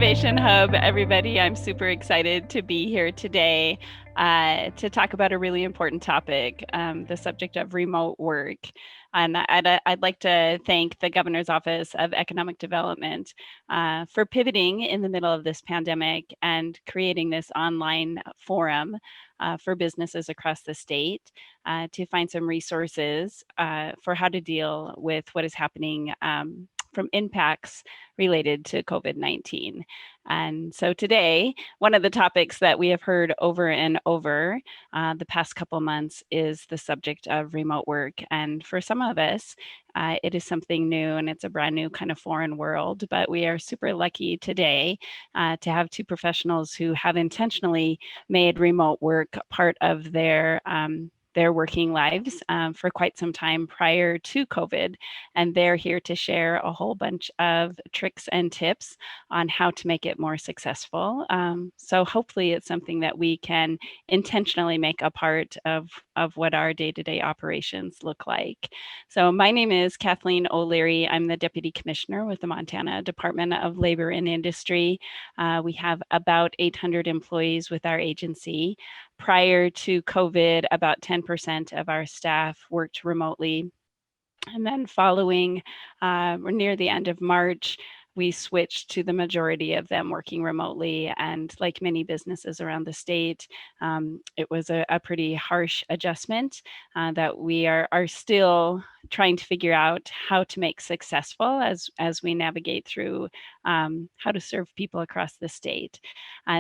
Innovation Hub, everybody. I'm super excited to be here today to talk about a really important topic, the subject of remote work. And I'd like to thank the Governor's Office of Economic Development for pivoting in the middle of this pandemic and creating this online forum for businesses across the state to find some resources for how to deal with what is happening from impacts related to COVID-19. And so today, one of the topics that we have heard over and over the past couple months is the subject of remote work. And for some of us, it is something new and it's a brand new kind of foreign world, but we are super lucky today to have two professionals who have intentionally made remote work part of their working lives for quite some time prior to COVID. And they're here to share a whole bunch of tricks and tips on how to make it more successful. So hopefully it's something that we can intentionally make a part of what our day-to-day operations look like. So my name is Kathleen O'Leary. I'm the Deputy Commissioner with the Montana Department of Labor and Industry. We have about 800 employees with our agency. Prior to COVID, about 10% of our staff worked remotely. And then following near the end of March, we switched to the majority of them working remotely. And like many businesses around the state, it was a pretty harsh adjustment that we are still trying to figure out how to make successful as we navigate through how to serve people across the state.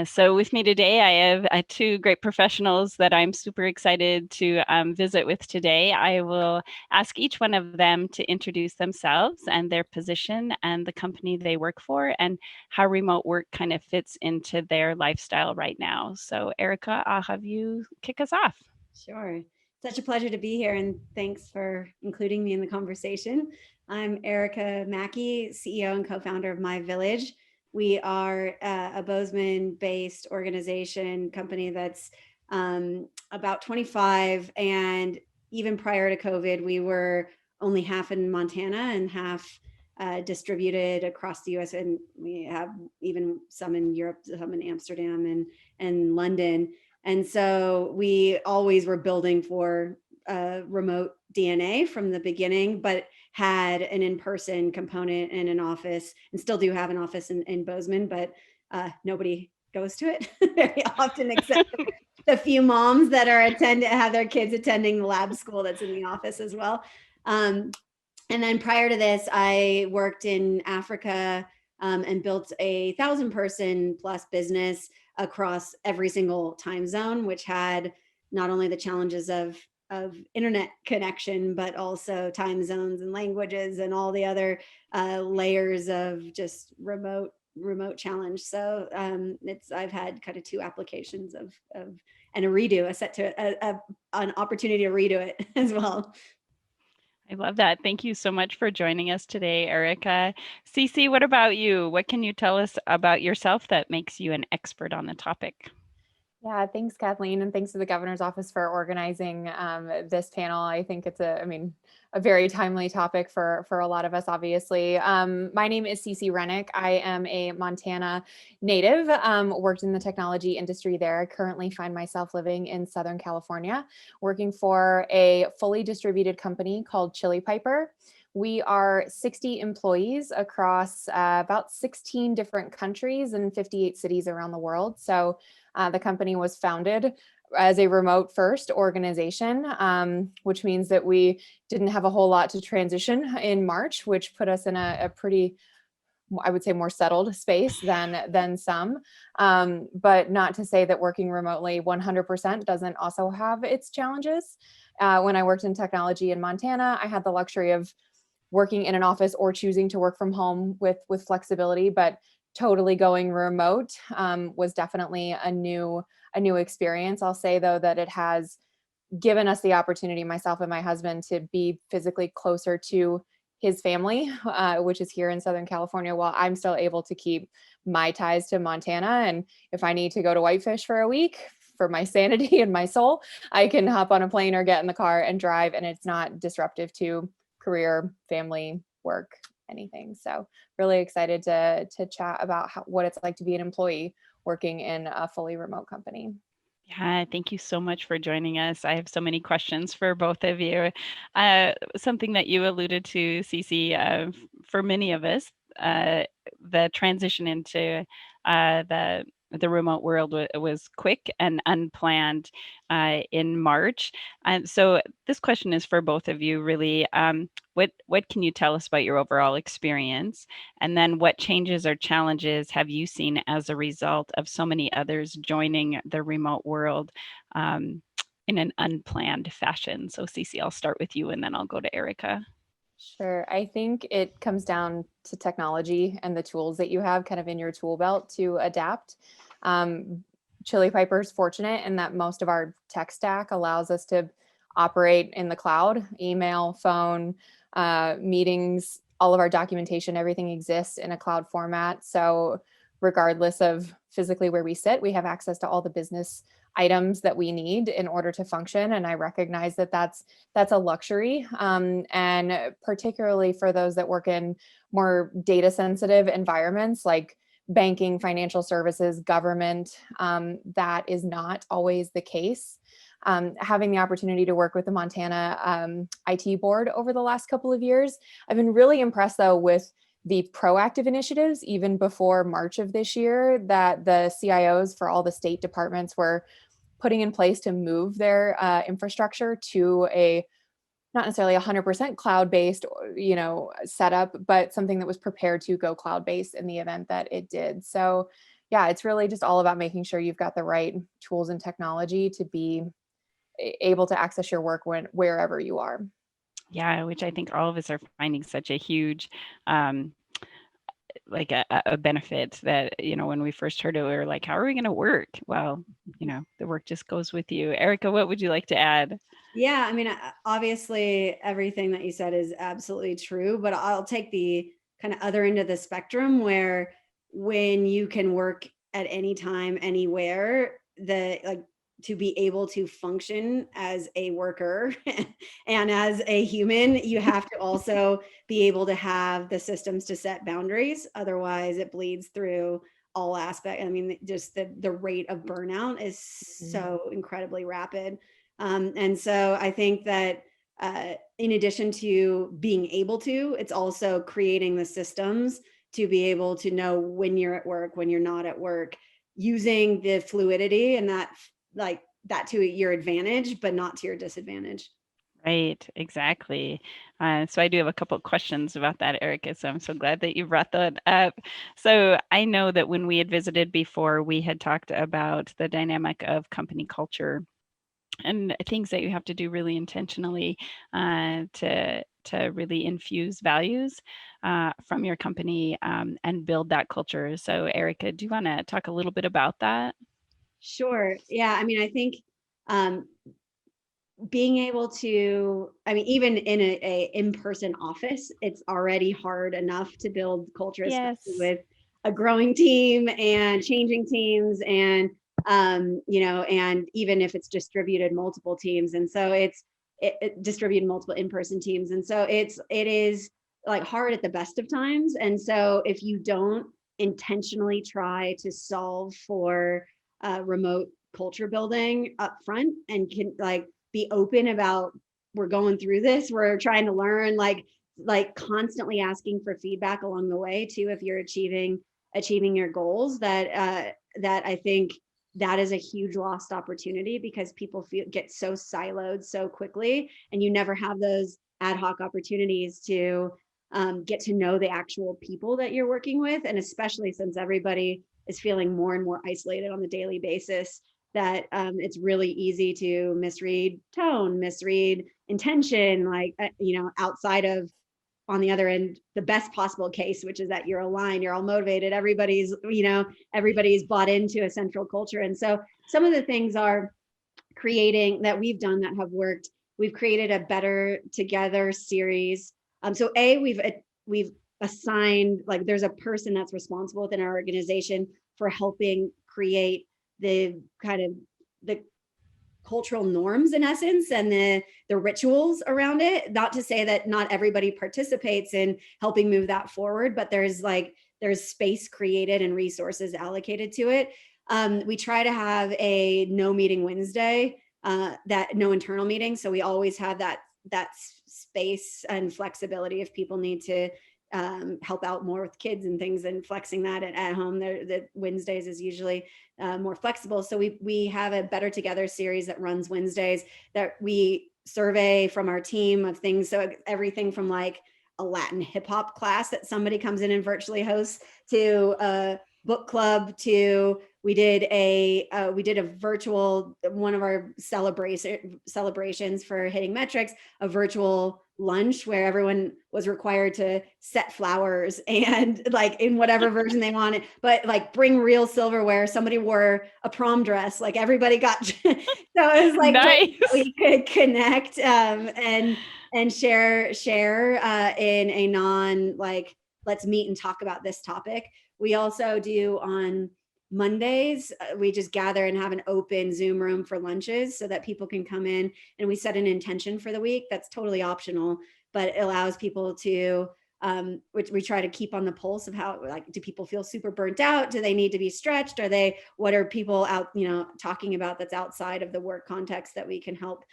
So with me today, I have two great professionals that I'm super excited to visit with today. I will ask each one of them to introduce themselves and their position and the company they work for and how remote work kind of fits into their lifestyle right now. So Erica, I'll have you kick us off. Sure. Such a pleasure to be here, and thanks for including me in the conversation. I'm Erica Mackey, CEO and co-founder of My Village. We are a Bozeman-based organization company that's about 25, and even prior to COVID, we were only half in Montana and half distributed across the US, and we have even some in Europe, some in Amsterdam and London. And so we always were building for remote DNA from the beginning, but had an in-person component in an office, and still do have an office in Bozeman, but nobody goes to it very often, except the few moms that are have their kids attending the lab school that's in the office as well. And then prior to this, I worked in Africa and built a 1,000-person plus business across every single time zone, which had not only the challenges of internet connection, but also time zones and languages and all the other layers of just remote challenge. So I've had kind of two applications of and a redo, an opportunity to redo it as well. I love that. Thank you so much for joining us today, Erica. Cece, what about you? What can you tell us about yourself that makes you an expert on the topic? Yeah, thanks, Kathleen, and thanks to the Governor's Office for organizing this panel. I think it's a very timely topic for a lot of us, obviously. My name is Cece Renick. I am a Montana native, worked in the technology industry there. I currently find myself living in Southern California, working for a fully distributed company called Chili Piper. We are 60 employees across about 16 different countries and 58 cities around the world. So the company was founded as a remote first organization, which means that we didn't have a whole lot to transition in March, which put us in a pretty, I would say, more settled space than some. But not to say that working remotely 100% doesn't also have its challenges. When I worked in technology in Montana, I had the luxury of working in an office or choosing to work from home with flexibility, but totally going remote was definitely a new experience. I'll say though that it has given us the opportunity, myself and my husband, to be physically closer to his family, which is here in Southern California, while I'm still able to keep my ties to Montana. And if I need to go to Whitefish for a week for my sanity and my soul, I can hop on a plane or get in the car and drive, and it's not disruptive to career, family, work, anything. So really excited to chat about what it's like to be an employee working in a fully remote company. Yeah, thank you so much for joining us. I have so many questions for both of you. Something that you alluded to, Cece, for many of us, the transition into the remote world was quick and unplanned in March. And so this question is for both of you, really. What can you tell us about your overall experience? And then what changes or challenges have you seen as a result of so many others joining the remote world in an unplanned fashion? So Cece, I'll start with you and then I'll go to Erica. Sure. I think it comes down to technology and the tools that you have kind of in your tool belt to adapt. Chili Piper's fortunate in that most of our tech stack allows us to operate in the cloud, email, phone, meetings, all of our documentation, everything exists in a cloud format. So regardless of physically where we sit, we have access to all the business items that we need in order to function. And I recognize that that's a luxury. And particularly for those that work in more data sensitive environments like banking, financial services, government, that is not always the case. Having the opportunity to work with the Montana IT board over the last couple of years, I've been really impressed though with the proactive initiatives even before March of this year that the CIOs for all the state departments were putting in place to move their infrastructure to a not necessarily 100% cloud-based, setup, but something that was prepared to go cloud-based in the event that it did. So yeah, it's really just all about making sure you've got the right tools and technology to be able to access your work wherever you are. Yeah, which I think all of us are finding such a huge like a benefit that, when we first heard it, we were like, how are we going to work? Well, the work just goes with you. Erica, what would you like to add? Yeah, I mean, obviously everything that you said is absolutely true, but I'll take the kind of other end of the spectrum where when you can work at any time, anywhere, to be able to function as a worker and as a human, you have to also be able to have the systems to set boundaries. Otherwise, it bleeds through all aspects. I mean, just the rate of burnout is so incredibly rapid. And so I think that in addition to being able to, it's also creating the systems to be able to know when you're at work, when you're not at work, using the fluidity and that to your advantage, but not to your disadvantage. Right, exactly. So I do have a couple of questions about that, Erica. So I'm so glad that you brought that up. So I know that when we had visited before, we had talked about the dynamic of company culture and things that you have to do really intentionally to really infuse values from your company and build that culture. So Erica, do you want to talk a little bit about that? Sure. Yeah. I mean, I think being able to, I mean, even in a in-person office, it's already hard enough to build culture, especially Yes. with a growing team and changing teams and and even if it's distributed multiple teams. And so it distributed multiple in-person teams. And so it is like hard at the best of times. And so if you don't intentionally try to solve for remote culture building up front and can be open about, we're going through this, we're trying to learn, like constantly asking for feedback along the way too, if you're achieving your goals, that I think that is a huge lost opportunity because people get so siloed so quickly, and you never have those ad hoc opportunities to get to know the actual people that you're working with. And especially since everybody is feeling more and more isolated on the daily basis, that it's really easy to misread tone, misread intention, outside of, on the other end, the best possible case, which is that you're aligned, you're all motivated, everybody's bought into a central culture. And so some of the things are creating that we've done that have worked. We've created a Better Together series. So we've assigned, like, there's a person that's responsible within our organization for helping create the kind of the cultural norms in essence, and the rituals around it. Not to say that not everybody participates in helping move that forward, but there's space created and resources allocated to it. We try to have a no meeting Wednesday, that no internal meeting. So we always have that space and flexibility if people need to help out more with kids and things, and flexing that at home. The Wednesdays is usually more flexible. So we have a Better Together series that runs Wednesdays, that we survey from our team of things. So everything from like a Latin hip hop class that somebody comes in and virtually hosts, to a book club, to we did a virtual, one of our celebrations for hitting metrics, a virtual lunch where everyone was required to set flowers and like in whatever version they wanted, but like bring real silverware. Somebody wore a prom dress, like everybody got so it was like nice. we could connect and share in a non like let's meet and talk about this topic. We also do on Mondays, we just gather and have an open Zoom room for lunches so that people can come in, and we set an intention for the week. That's totally optional, but it allows people to, which we try to keep on the pulse of how, like, do people feel super burnt out? Do they need to be stretched? What are people out, talking about that's outside of the work context that we can help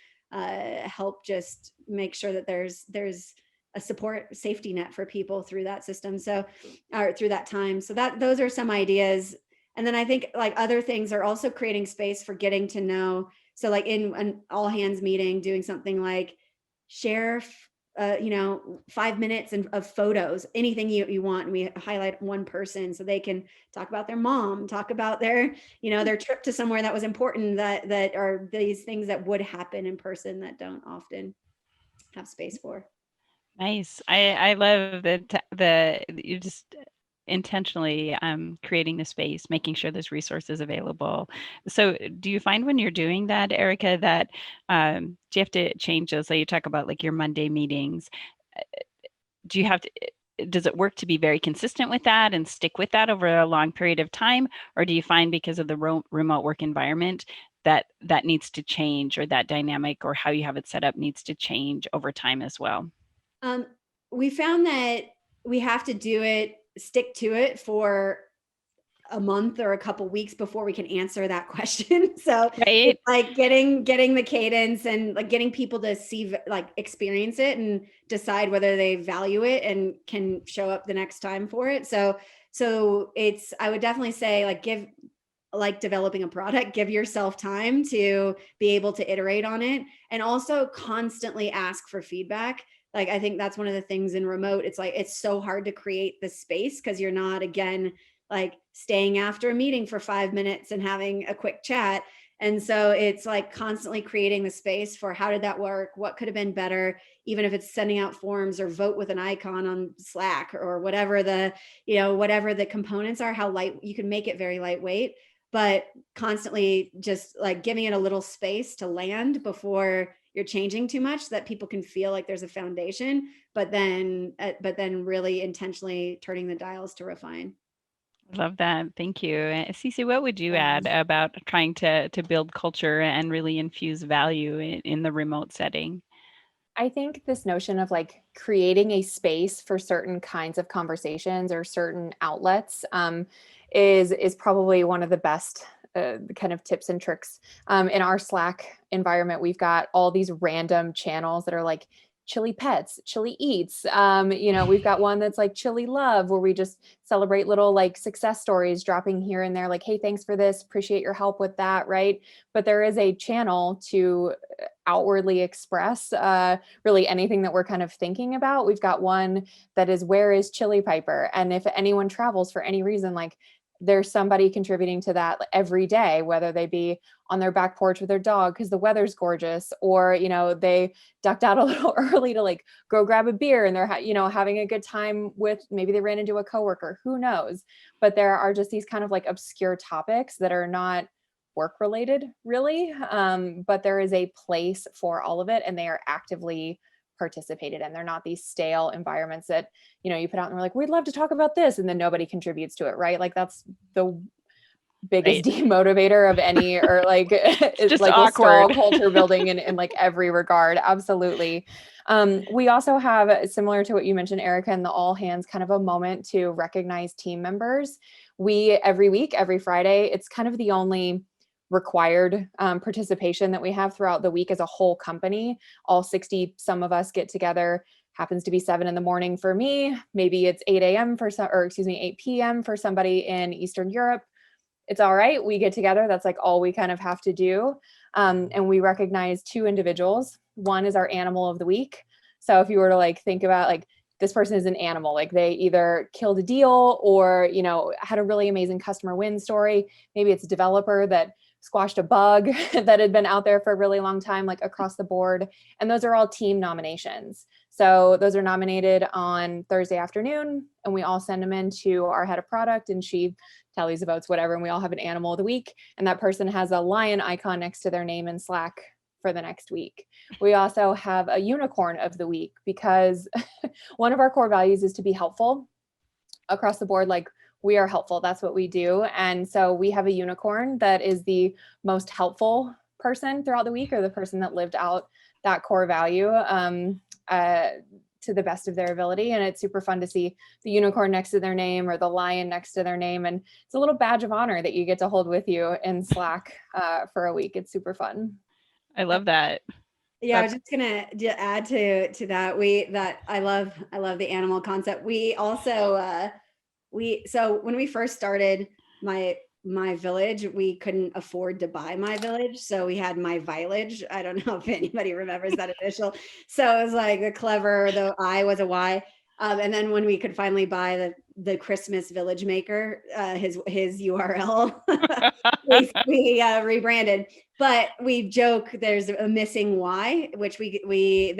just make sure that there's a support safety net for people through that system. So, or through that time. So those are some ideas. And then I think like other things are also creating space for getting to know. So like in an all hands meeting, doing something like share, 5 minutes of photos, anything you want. And we highlight one person so they can talk about their mom, talk about their, their trip to somewhere that was important, that are these things that would happen in person that don't often have space for. Nice. I love the you just intentionally creating the space, making sure there's resources available. So do you find when you're doing that, Erica, that do you have to change those? So you talk about like your Monday meetings. Do you have to, does it work to be very consistent with that and stick with that over a long period of time? Or do you find because of the remote work environment that needs to change, or that dynamic or how you have it set up needs to change over time as well? We found that we have to stick to it for a month or a couple weeks before we can answer that question. So right. It's like getting the cadence and like getting people to see, like experience it and decide whether they value it and can show up the next time for it. So I would definitely say like developing a product, give yourself time to be able to iterate on it, and also constantly ask for feedback. Like, I think that's one of the things in remote. It's like, it's so hard to create the space because you're not, again, like staying after a meeting for 5 minutes and having a quick chat. And so it's like constantly creating the space for how did that work? What could have been better? Even if it's sending out forms or vote with an icon on Slack or whatever whatever the components are, how light you can make it, very lightweight, but constantly just like giving it a little space to land before you're changing too much, so that people can feel like there's a foundation, but then really intentionally turning the dials to refine. Love that. Thank you. Cece, what would you add about trying to build culture and really infuse value in the remote setting? I think this notion of like creating a space for certain kinds of conversations or certain outlets is probably one of the best kind of tips and tricks. In our Slack environment, we've got all these random channels that are like Chili Pets, Chili Eats. We've got one that's like Chili Love, where we just celebrate little like success stories dropping here and there, like, hey, thanks for this, appreciate your help with that, right? But there is a channel to outwardly express really anything that we're kind of thinking about. We've got one that is, where is Chili Piper? And if anyone travels for any reason, like there's somebody contributing to that every day, whether they be on their back porch with their dog because the weather's gorgeous, or they ducked out a little early to like go grab a beer and they're having a good time with, maybe they ran into a coworker, who knows. But there are just these kind of like obscure topics that are not work related really, but there is a place for all of it, and they are actively participated in. They're not these stale environments that you put out and we're like, we'd love to talk about this, and then nobody contributes to it, right? Like that's the biggest demotivator of any, or like it's just like will awkward. stall culture building in like every regard. Absolutely. We also have, similar to what you mentioned, Erica, in the all hands, kind of a moment to recognize team members. We, every week, every Friday, it's kind of the only required participation that we have throughout the week as a whole company. All 60 some of us get together. Happens to be 7 a.m. for me. Maybe it's 8 a.m. for some, or excuse me, 8 p.m. for somebody in Eastern Europe. It's all right. We get together. That's like all we kind of have to do. And we recognize 2 individuals. One is our animal of the week. So if you were to like think about like, this person is an animal, like they either killed a deal or, you know, had a really amazing customer win story. Maybe it's a developer that squashed a bug that had been out there for a really long time, like across the board. And those are all team nominations. So those are nominated on Thursday afternoon, and we all send them in to our head of product, and she tallies the votes, whatever. And we all have an animal of the week, and that person has a lion icon next to their name in Slack for the next week. We also have a unicorn of the week because one of our core values is to be helpful across the board. Like, we are helpful. That's what we do. And so we have a unicorn that is the most helpful person throughout the week, or the person that lived out that core value to the best of their ability. And it's super fun to see the unicorn next to their name or the lion next to their name. And it's a little badge of honor that you get to hold with you in Slack for a week. It's super fun. I love that. Yeah, I was just gonna add to that. I love the animal concept. We also so when we first started my village, we couldn't afford to buy my village, so we had my village. I don't know if anybody remembers that initial. So it was like the clever, the I was a Y. And then when we could finally buy the Christmas village maker, his URL, we rebranded. But we joke there's a missing Y, which we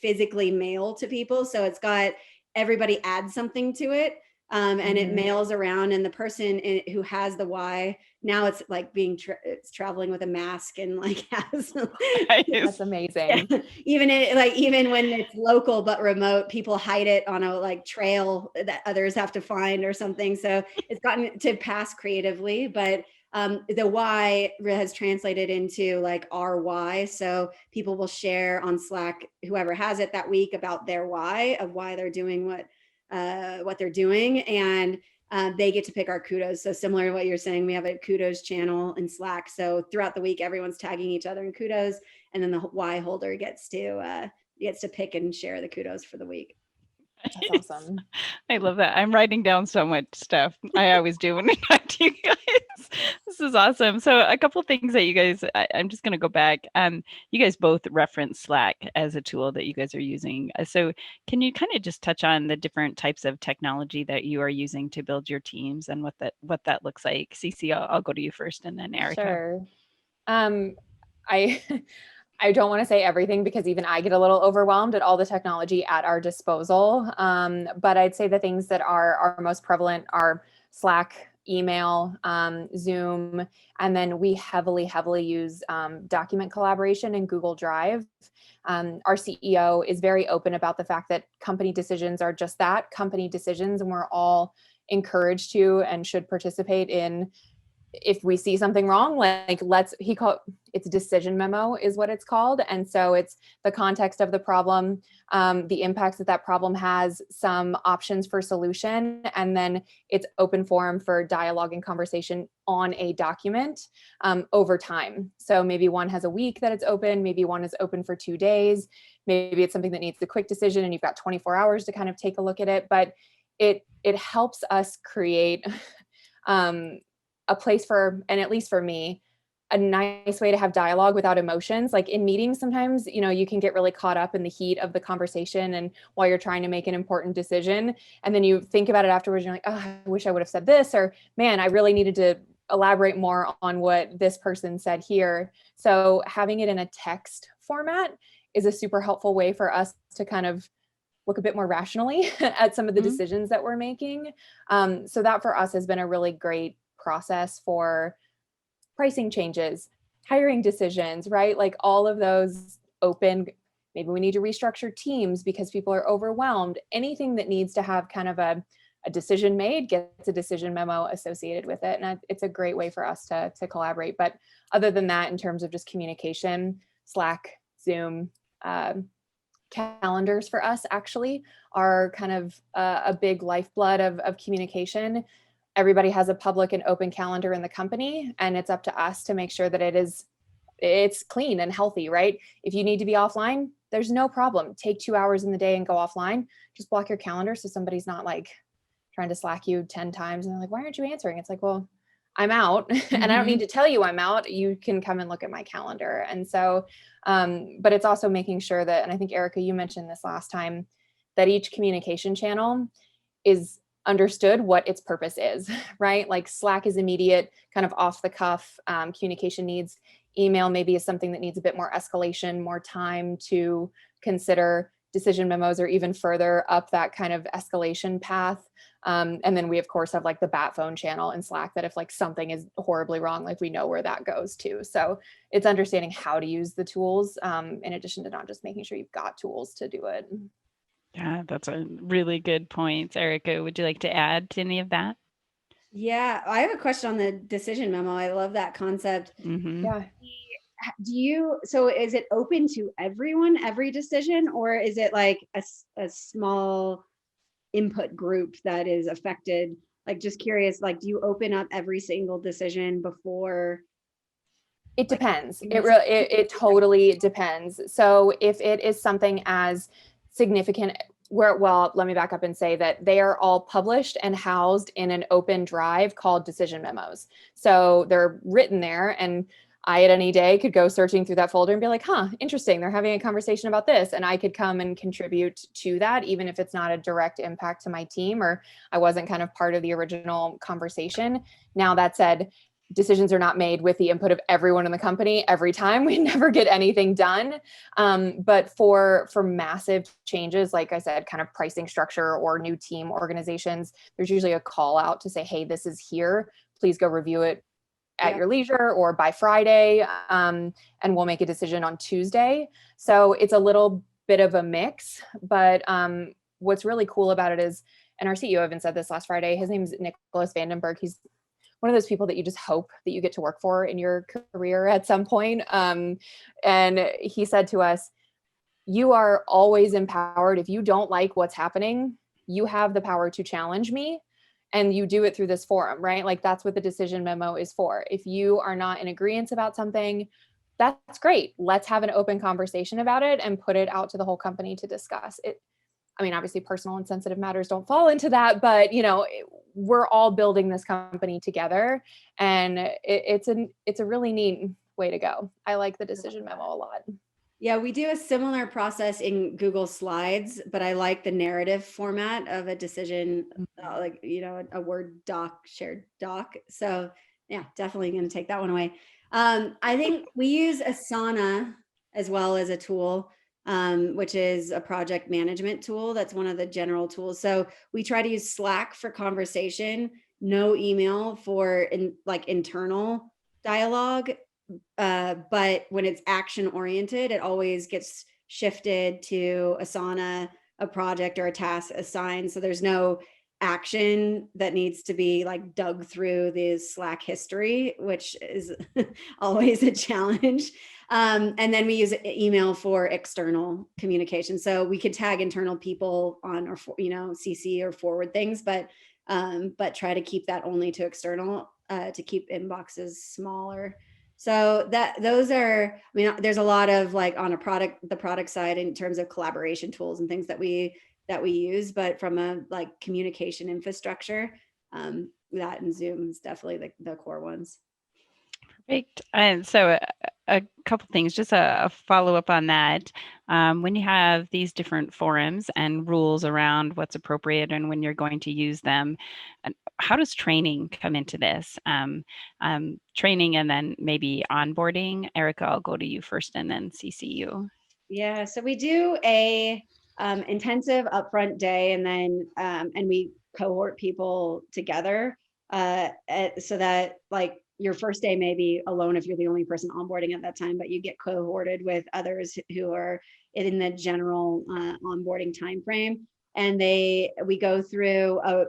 physically mail to people. So it's got, everybody adds something to it. And it mails around, and the person who has the Y, now it's like it's traveling with a mask and like has That's amazing. yeah. Even when it's local but remote, people hide it on a like trail that others have to find or something. So it's gotten to pass creatively, but the Y has translated into like our why. So people will share on Slack, whoever has it that week, about their why, of why they're doing what they're doing, and they get to pick our kudos. So similar to what you're saying, we have a kudos channel in Slack. So throughout the week, everyone's tagging each other in kudos, and then the Y holder gets to pick and share the kudos for the week. That's awesome. I love that. I'm writing down so much stuff. I always do when I talk to you guys. This is awesome. So a couple of things that you guys, I'm just going to go back. You guys both reference Slack as a tool that you guys are using. So can you kind of just touch on the different types of technology that you are using to build your teams and what that looks like? Cece, I'll go to you first, and then Erica. Sure. I don't want to say everything, because even I get a little overwhelmed at all the technology at our disposal. But I'd say the things that are most prevalent are Slack, email, Zoom, and then we heavily use document collaboration in Google Drive. Our CEO is very open about the fact that company decisions are just that, company decisions, and we're all encouraged to and should participate in. If we see something wrong, like it's decision memo is what it's called. And so it's the context of the problem, the impacts that problem has, some options for solution, and then it's open forum for dialogue and conversation on a document over time. So maybe one has a week that it's open, maybe one is open for 2 days, maybe it's something that needs a quick decision and you've got 24 hours to kind of take a look at it. But it helps us create a place for, and at least for me, a nice way to have dialogue without emotions. Like in meetings, sometimes, you can get really caught up in the heat of the conversation and while you're trying to make an important decision. And then you think about it afterwards, you're like, oh, I wish I would have said this, or man, I really needed to elaborate more on what this person said here. So having it in a text format is a super helpful way for us to kind of look a bit more rationally at some of the decisions that we're making. So that for us has been a really great process for pricing changes, hiring decisions, right? Like all of those open, maybe we need to restructure teams because people are overwhelmed, anything that needs to have kind of a a decision made gets a decision memo associated with it. And it's a great way for us to collaborate. But other than that, in terms of just communication, Slack, Zoom, calendars for us actually are kind of a big lifeblood of communication. Everybody has a public and open calendar in the company, and it's up to us to make sure that it's clean and healthy, right? If you need to be offline, there's no problem. Take 2 hours in the day and go offline. Just block your calendar so somebody's not like trying to Slack you 10 times and they're like, why aren't you answering? It's like, well, I'm out and I don't need to tell you I'm out. You can come and look at my calendar. And so, but it's also making sure that, and I think Erica, you mentioned this last time, that each communication channel is understood what its purpose is, right? Like Slack is immediate, kind of off the cuff communication needs. Email maybe is something that needs a bit more escalation, more time to consider. Decision memos or even further up that kind of escalation path. And then we of course have like the bat phone channel in Slack that if like something is horribly wrong, like we know where that goes to. So it's understanding how to use the tools in addition to not just making sure you've got tools to do it. Yeah, that's a really good point. Erica, would you like to add to any of that? Yeah, I have a question on the decision memo. I love that concept. Yeah. So is it open to everyone, every decision, or is it like a small input group that is affected? Like, just curious, like, do you open up every single decision before? It depends. It totally depends. So if it is something as significant well, let me back up and say that they are all published and housed in an open drive called decision memos. So they're written there, and I at any day could go searching through that folder and be like, interesting, they're having a conversation about this. And I could come and contribute to that, even if it's not a direct impact to my team or I wasn't kind of part of the original conversation. Now, that said, decisions are not made with the input of everyone in the company every time. We never get anything done. But for massive changes, like I said, kind of pricing structure or new team organizations, there's usually a call out to say, hey, this is here. Please go review it at your leisure or by Friday, and we'll make a decision on Tuesday. So it's a little bit of a mix, but what's really cool about it is, and our CEO even said this last Friday, his name is Nicholas Vandenberg. He's one of those people that you just hope that you get to work for in your career at some point. And he said to us, you are always empowered. If you don't like what's happening, you have the power to challenge me. And you do it through this forum, right? Like that's what the decision memo is for. If you are not in agreement about something, that's great. Let's have an open conversation about it and put it out to the whole company to discuss it. I mean, obviously personal and sensitive matters don't fall into that, but we're all building this company together, and it's a really neat way to go. I like the decision memo a lot. Yeah, we do a similar process in Google Slides, but I like the narrative format of a decision, like, a Word doc, shared doc. So yeah, definitely going to take that one away. I think we use Asana as well as a tool, which is a project management tool. That's one of the general tools. So we try to use Slack for conversation, no email for internal dialogue. But when it's action oriented, it always gets shifted to Asana, a project or a task assigned. So there's no action that needs to be like dug through the Slack history, which is always a challenge. And then we use email for external communication. So we could tag internal people on, or CC or forward things, but try to keep that only to external, to keep inboxes smaller. So those are, there's a lot of like on the product side in terms of collaboration tools and things that we use, but from a like communication infrastructure, that and Zoom is definitely the core ones. Perfect. And so a couple things, just a follow-up on that. When you have these different forums and rules around what's appropriate and when you're going to use them, how does training come into this? Training and then maybe onboarding. Erica, I'll go to you first and then Cece you. Yeah, so we do a intensive upfront day, and then and we cohort people together so that like your first day may be alone if you're the only person onboarding at that time, but you get cohorted with others who are in the general onboarding timeframe. and we go through a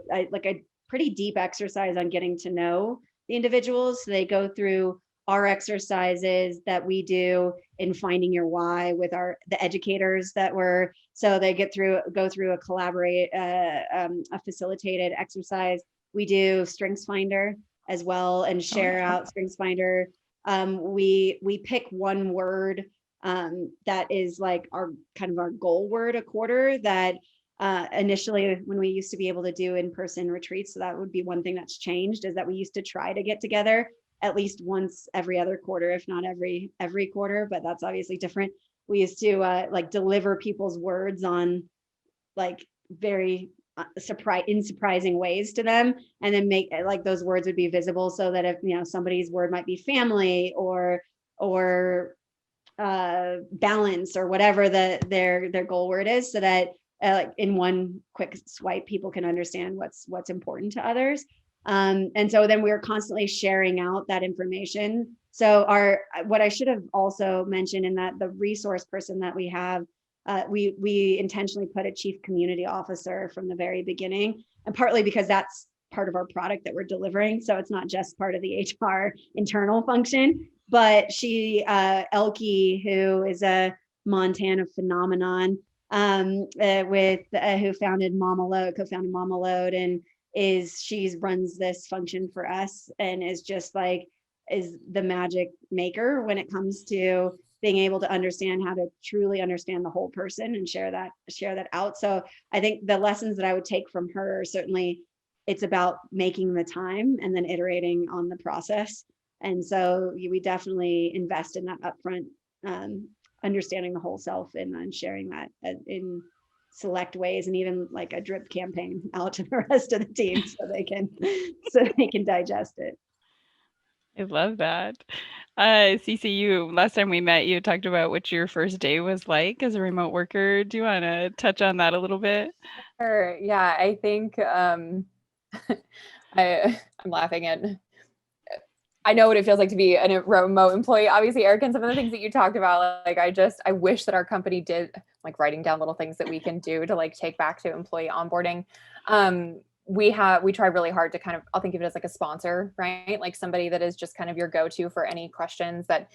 pretty deep exercise on getting to know the individuals. So they go through our exercises that we do in finding your why with the educators so they go through a facilitated exercise. We do Strengths Finder as well, and share out Strengths Finder. We pick one word that is like our goal word a quarter, that initially when we used to be able to do in-person retreats. So that would be one thing that's changed, is that we used to try to get together at least once every other quarter, if not every quarter, but that's obviously different. We used to like deliver people's words on like very surprising ways to them, and then make like those words would be visible, so that if somebody's word might be family or balance or whatever their goal word is, so that like in one quick swipe people can understand what's important to others. And so then we're constantly sharing out that information. So what I should have also mentioned, in that the resource person that we have, we intentionally put a chief community officer from the very beginning, and partly because that's part of our product that we're delivering. So it's not just part of the HR internal function, but Elke, who is a Montana phenomenon, who co-founded Mama Load, and she runs this function for us, and is the magic maker when it comes to being able to understand how to truly understand the whole person and share that out. So I think the lessons that I would take from her, certainly it's about making the time and then iterating on the process. And so we definitely invest in that upfront, understanding the whole self, and then sharing that in select ways, and even like a drip campaign out to the rest of the team so they can digest it. I love that. Cece, last time we met, you talked about what your first day was like as a remote worker. Do you want to touch on that a little bit? Sure. Yeah, I think I'm laughing at. I know what it feels like to be a remote employee. Obviously, Eric, and some of the things that you talked about, like I wish that our company did, like writing down little things that we can do to like take back to employee onboarding. We try really hard to I'll think of it as like a sponsor, right? Like somebody that is just kind of your go-to for any questions. That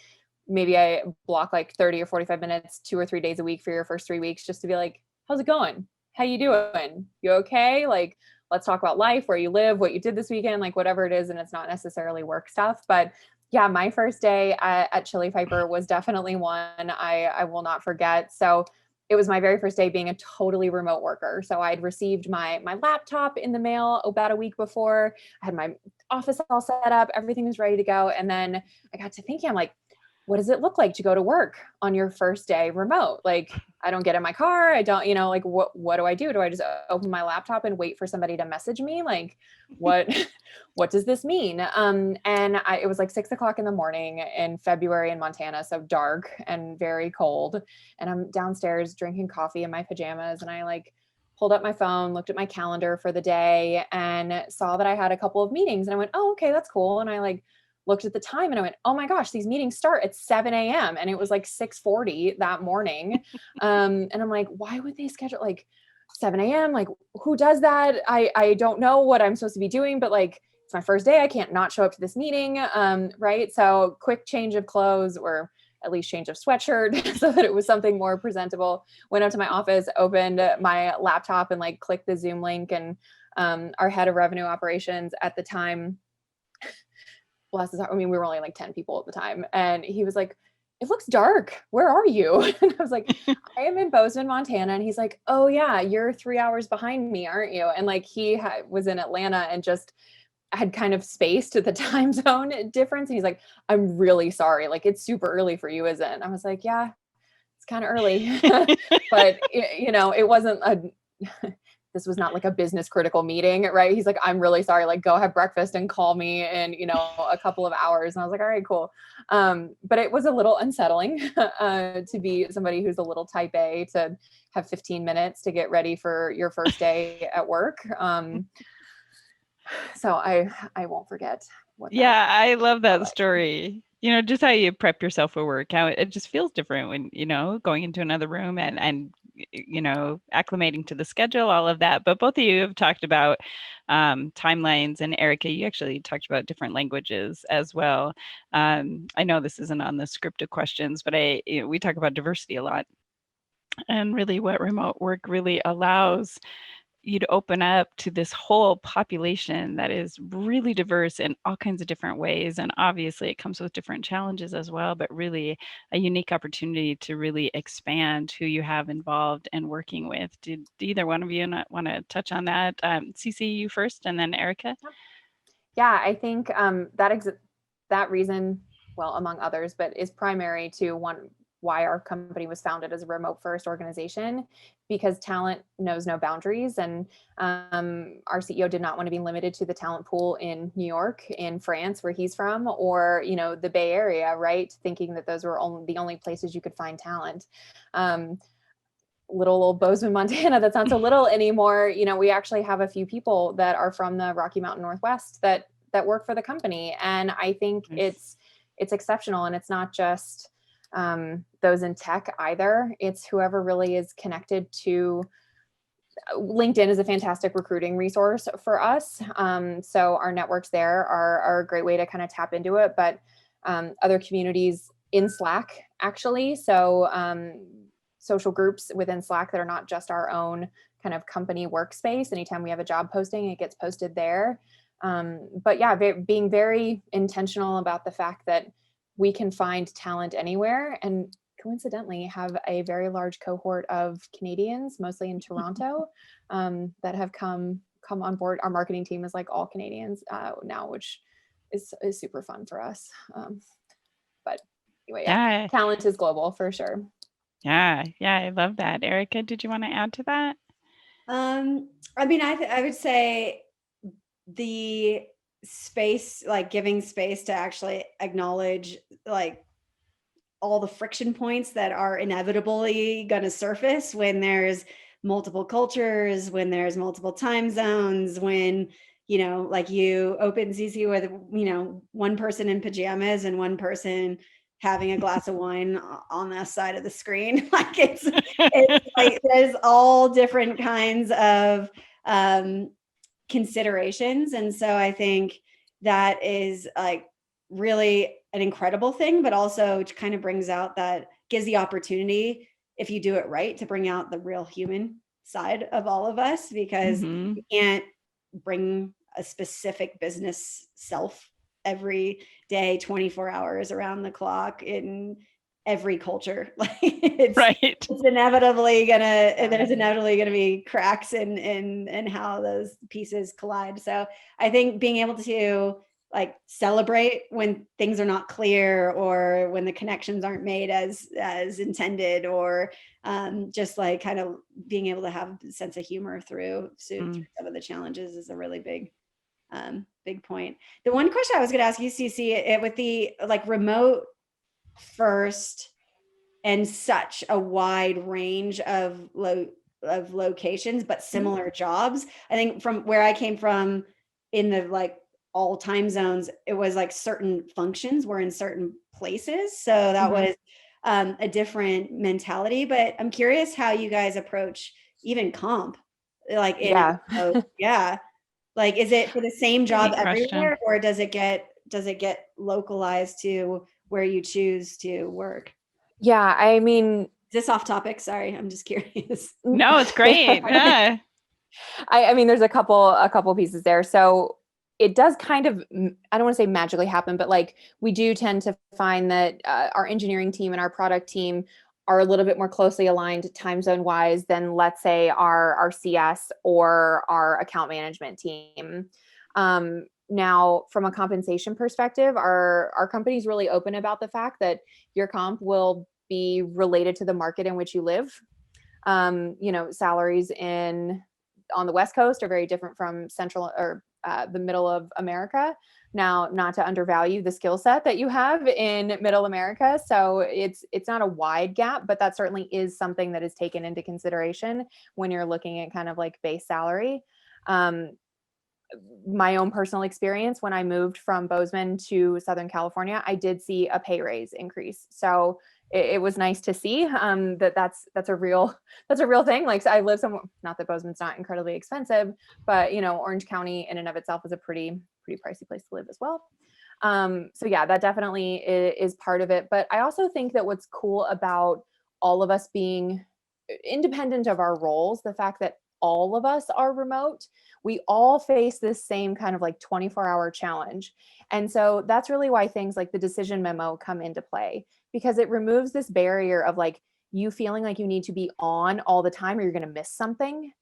maybe I block like 30 or 45 minutes, 2 or 3 days a week for your first 3 weeks, just to be like, how's it going? How you doing? You okay? Like, let's talk about life, where you live, what you did this weekend, like whatever it is. And it's not necessarily work stuff, but yeah, my first day at Chili Piper was definitely one I will not forget. So it was my very first day being a totally remote worker. So I'd received my laptop in the mail about a week before. I had my office all set up, everything was ready to go. And then I got to thinking, I'm like, what does it look like to go to work on your first day remote? Like, I don't get in my car. I don't, like what do I do? Do I just open my laptop and wait for somebody to message me? Like, what does this mean? It was like 6:00 in the morning in February in Montana. So dark and very cold. And I'm downstairs drinking coffee in my pajamas. And I like pulled up my phone, looked at my calendar for the day, and saw that I had a couple of meetings. And I went, oh, okay, that's cool. And I like looked at the time and I went, oh my gosh, these meetings start at 7 a.m. And it was like 6:40 that morning. And I'm like, why would they schedule like 7 a.m.? Like, who does that? I don't know what I'm supposed to be doing, but like, it's my first day. I can't not show up to this meeting. Right. So quick change of clothes, or at least change of sweatshirt so that it was something more presentable. Went up to my office, opened my laptop and like clicked the Zoom link. And our head of revenue operations at the time, bless his heart, I mean, we were only like 10 people at the time. And he was like, it looks dark. Where are you? And I was like, I am in Bozeman, Montana. And he's like, oh yeah, you're 3 hours behind me, aren't you? And like he was in Atlanta and just had kind of spaced to the time zone difference. And he's like, I'm really sorry. Like, it's super early for you, isn't it? And I was like, yeah, it's kind of early, but it wasn't this was not like a business critical meeting, right? He's like, I'm really sorry, like go have breakfast and call me in, a couple of hours. And I was like, all right, cool. But it was a little unsettling to be somebody who's a little type A, to have 15 minutes to get ready for your first day at work. So I won't forget. I love that story. Just how you prep yourself for work, how it just feels different when, going into another room and acclimating to the schedule, all of that. But both of you have talked about timelines, and Erica, you actually talked about different languages as well. I know this isn't on the scripted questions, but we talk about diversity a lot. And really what remote work really allows you to open up to this whole population that is really diverse in all kinds of different ways. And obviously it comes with different challenges as well, but really a unique opportunity to really expand who you have involved and working with. Did either one of you not want to touch on that? Cece, you first, and then Erica. Yeah, I think that reason, well, among others, but is primary to why our company was founded as a remote first organization, because talent knows no boundaries. And our CEO did not want to be limited to the talent pool in New York, in France, where he's from, or, the Bay Area, right? Thinking that those were the only places you could find talent. Little old Bozeman, Montana, that's not so little anymore. We actually have a few people that are from the Rocky Mountain Northwest that work for the company. And I think it's exceptional. And it's not just those in tech either. It's whoever really is connected to LinkedIn is a fantastic recruiting resource for us. So our networks there are a great way to kind of tap into it, but other communities in Slack, actually. So social groups within Slack that are not just our own kind of company workspace. Anytime we have a job posting, it gets posted there. But yeah, being very intentional about the fact that we can find talent anywhere, and coincidentally have a very large cohort of Canadians, mostly in Toronto, that have come on board. Our marketing team is like all Canadians now, which is super fun for us. But anyway, yeah, talent is global for sure. Yeah, I love that. Erica, did you want to add to that? I would say the space, like giving space to actually acknowledge like all the friction points that are inevitably going to surface when there's multiple cultures, when there's multiple time zones, when like you open Cece with one person in pajamas and one person having a glass of wine on the side of the screen. Like it's like there's all different kinds of considerations. And so I think that is like really an incredible thing, but also which kind of gives the opportunity, if you do it right, to bring out the real human side of all of us, because you can't bring a specific business self every day, 24 hours around the clock in every culture. Like there's inevitably gonna be cracks in how those pieces collide. So I think being able to like celebrate when things are not clear, or when the connections aren't made as intended, or just like kind of being able to have a sense of humor through some of the challenges is a really big point. The one question I was going to ask you, Cece, with the like remote first and such a wide range of locations, but similar jobs. I think from where I came from in the like all time zones, it was like certain functions were in certain places. So that was a different mentality, but I'm curious how you guys approach even comp, like like, is it for the same job everywhere, or does it get localized to where you choose to work? Yeah, I mean, is this off topic? Sorry, I'm just curious. No, it's great. Yeah. I mean, there's a couple pieces there. So it does kind of, I don't want to say magically happen, but like we do tend to find that our engineering team and our product team are a little bit more closely aligned time zone wise than, let's say, our CS or our account management team. Now, from a compensation perspective, our company's really open about the fact that your comp will be related to the market in which you live. Salaries on the West Coast are very different from central or the middle of America. Now, not to undervalue the skill set that you have in middle America. So it's not a wide gap, but that certainly is something that is taken into consideration when you're looking at kind of like base salary. My own personal experience, when I moved from Bozeman to Southern California, I did see a pay raise increase. So it was nice to see that's a real thing. Like, so I live somewhere, not that Bozeman's not incredibly expensive, but Orange County in and of itself is a pretty pricey place to live as well. So yeah, that definitely is part of it. But I also think that what's cool about all of us being independent of our roles, the fact that all of us are remote, we all face this same kind of like 24-hour challenge. And so that's really why things like the decision memo come into play, because it removes this barrier of like you feeling like you need to be on all the time or you're going to miss something.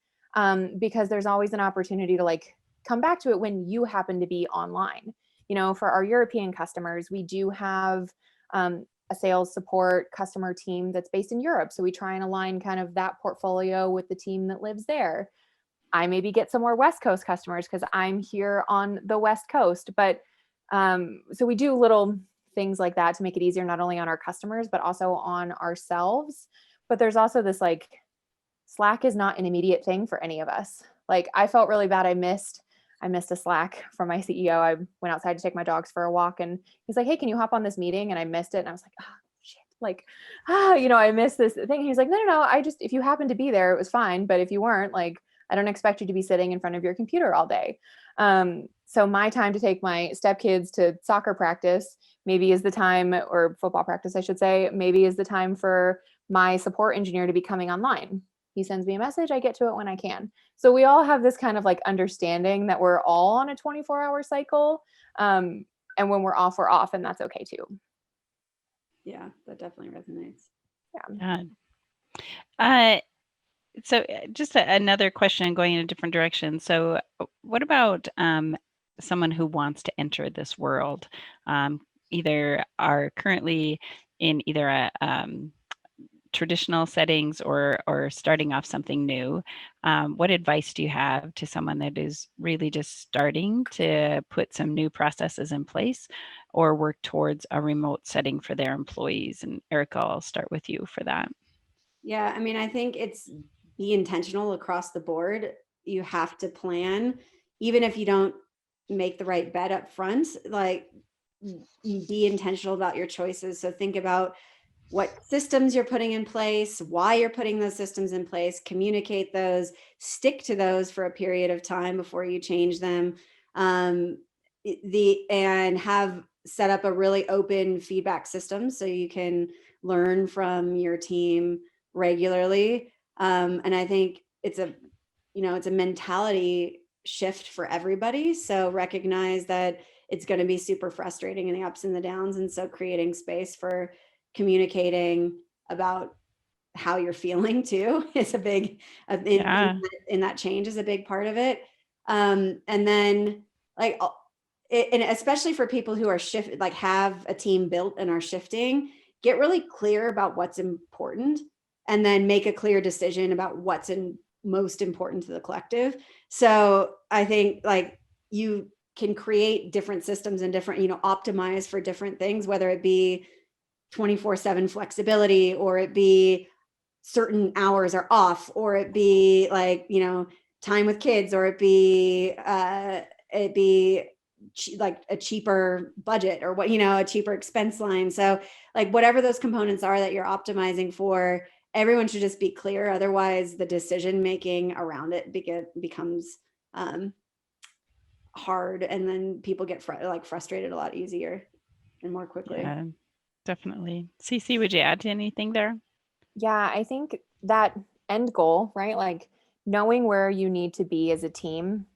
Because there's always an opportunity to like come back to it when you happen to be online. For our European customers, we do have a sales support customer team that's based in Europe. So we try and align kind of that portfolio with the team that lives there. I maybe get some more West Coast customers because I'm here on the West Coast. But so we do little things like that to make it easier, not only on our customers, but also on ourselves. But there's also this like Slack is not an immediate thing for any of us. Like I felt really bad. I missed a Slack from my CEO. I went outside to take my dogs for a walk and he's like, hey, can you hop on this meeting? And I missed it. And I was like, oh shit. Like, I missed this thing. He's like, no. If you happened to be there, it was fine. But if you weren't, like, I don't expect you to be sitting in front of your computer all day. So my time to take my stepkids to soccer practice maybe is the time, or football practice, I should say, maybe is the time for my support engineer to be coming online. He sends me a message, I get to it when I can. So we all have this kind of like understanding that we're all on a 24-hour cycle. And when we're off, and that's okay too. Yeah, that definitely resonates. Yeah. So just another question going in a different direction. So what about someone who wants to enter this world, either are currently in either a traditional settings or starting off something new? What advice do you have to someone that is really just starting to put some new processes in place or work towards a remote setting for their employees? And Erica, I'll start with you for that. Yeah, I mean, I think it's be intentional across the board. You have to plan, even if you don't make the right bet up front, like be intentional about your choices. So think about what systems you're putting in place, why you're putting those systems in place, communicate those, stick to those for a period of time before you change them. And have set up a really open feedback system so you can learn from your team regularly. And I think it's a mentality shift for everybody. So recognize that it's going to be super frustrating in the ups and the downs. And so creating space for communicating about how you're feeling too is a big, in that change is a big part of it. And then like, and especially for people who are like have a team built and are shifting, get really clear about what's important and then make a clear decision about what's most important to the collective. So I think like you can create different systems and different, optimize for different things, whether it be 24/7 flexibility, or it be certain hours are off, or it be like, time with kids, or it be like a cheaper budget, or what, a cheaper expense line. So like whatever those components are that you're optimizing for, everyone should just be clear. Otherwise the decision making around it becomes hard, and then people get frustrated a lot easier and more quickly. Yeah, definitely. Cece, would you add to anything there? Yeah, I think that end goal, right? Like knowing where you need to be as a team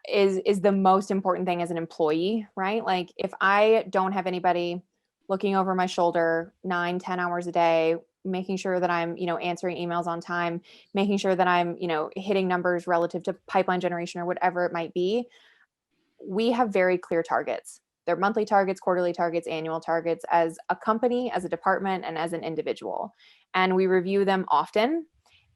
is the most important thing as an employee, right? Like if I don't have anybody looking over my shoulder 9-10 hours a day, making sure that I'm, answering emails on time, making sure that I'm, hitting numbers relative to pipeline generation or whatever it might be, we have very clear targets. They're monthly targets, quarterly targets, annual targets as a company, as a department, and as an individual. And we review them often.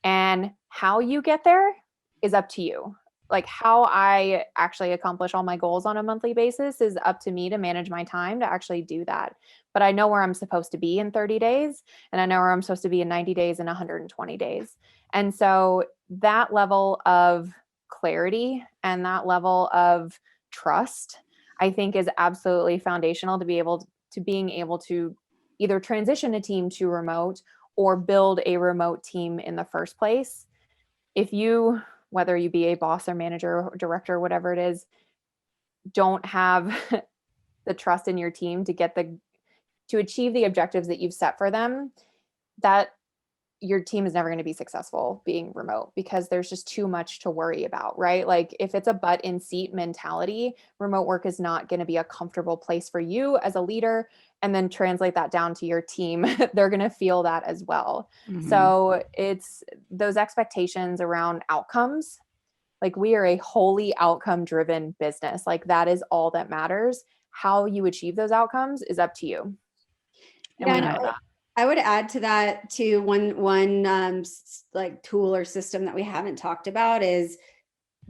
And how you get there is up to you. Like how I actually accomplish all my goals on a monthly basis is up to me to manage my time to actually do that. But I know where I'm supposed to be in 30 days, and I know where I'm supposed to be in 90 days and 120 days. And so that level of clarity and that level of trust, I think, is absolutely foundational to being able to either transition a team to remote or build a remote team in the first place. If you, whether you be a boss or manager or director, whatever it is, don't have the trust in your team to achieve the objectives that you've set for them, that your team is never going to be successful being remote, because there's just too much to worry about, right? Like if it's a butt in seat mentality, remote work is not going to be a comfortable place for you as a leader. And then translate that down to your team. They're going to feel that as well. Mhm. So it's those expectations around outcomes. Like we are a wholly outcome driven business. Like that is all that matters. How you achieve those outcomes is up to you. And Yeah, we and know that. I would add to that too, one like tool or system that we haven't talked about is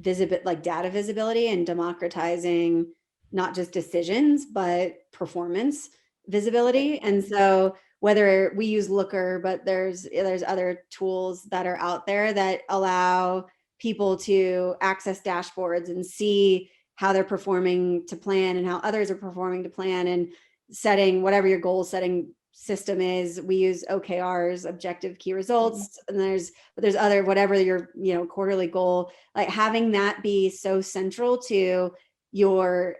like data visibility and democratizing not just decisions, but performance visibility. And so whether we use Looker, but there's other tools that are out there that allow people to access dashboards and see how they're performing to plan and how others are performing to plan, and setting whatever your goal setting system is. We use OKRs, objective key results, and there's other, whatever your quarterly goal, like having that be so central to your